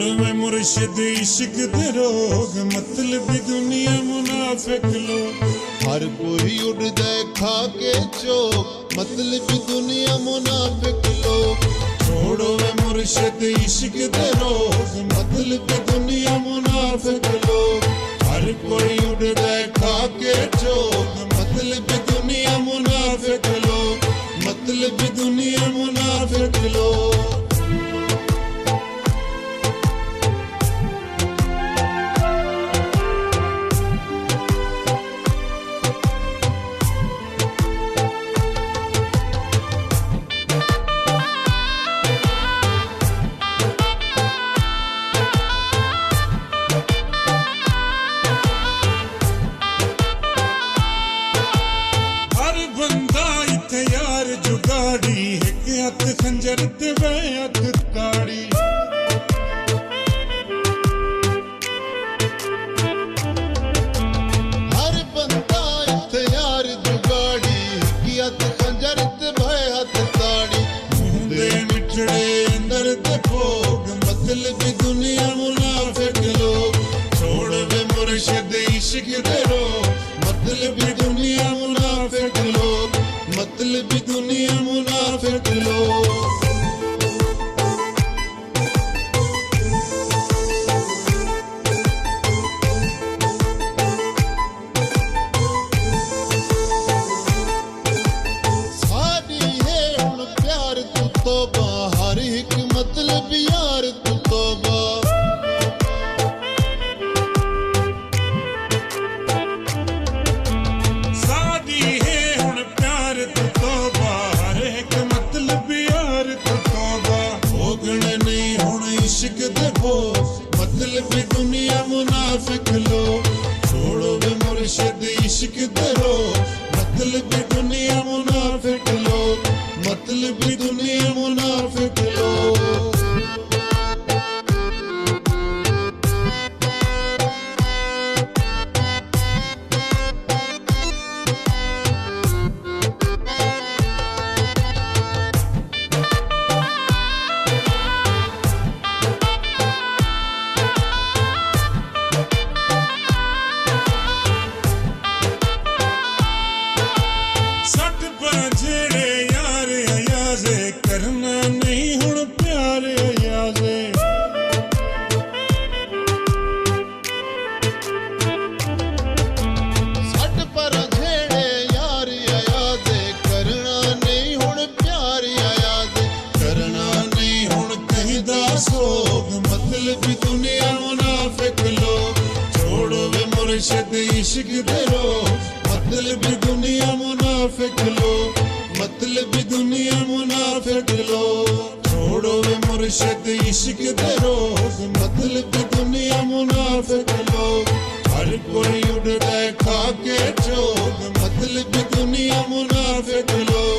छोड़ में मुर्शिद इश्क दे रोग मतलब दुनिया मुनाफिक लोग। हर कोई उड़दा खा के चोक मतलब दुनिया मुनाफिक लोग। छोड़ो में मुर्शिद इश्क दे रोग मतलब दुनिया मुनाफिक लोग। हर कोई उड़दा खा के चोक मतलब दुनिया मुनाफिक लोग मतलब दुनिया मुनाफिक लोग। हथ खंजर ते वे हथ ताड़ी। हर बंदा इत्थे यार जुगाड़ी की हथ खंजर ते वे हथ ताड़ी। मुंदे मिठड़े अंदर ते भोग मतलब दुनिया मुनाफिक लोग। छोड़ वे मुर्शिद इश्क दे रोग मतलब दुनिया मुनाफिक लोग मतलब दुनिया मुनाफिक लोग। साडी है हुण प्यार तू तौबा हर एक मतलब यार तू तौबा। इश्क दे भोग मतलब दुनिया मुनाफिक लोग। छोड़ो वे मुर्शिद इश्क दे रोग मतलब दुनिया मुनाफिक लोग मतलब दुनिया मुनाफिक लोग। करना नहीं हुण प्यार अयाज़े। सट पर झेड़े यार अयाज़े करना नहीं हुण प्यार अयाज़े। करना नहीं हुण कहीं दा सोग मतलब दुनिया मुनाफिक लोग। छोड़ो वे मुर्शिद इश्क दे रोग मतलब दुनिया मुनाफिक लोग मतलब दुनिया मुनाफिक लोग। छोड़ो वे मुर्शिद इश्क दे रोग मतलब दुनिया मुनाफिक लोग। हर कोई उड़दा खा के चोग मतलब दुनिया मुनाफिक लोग।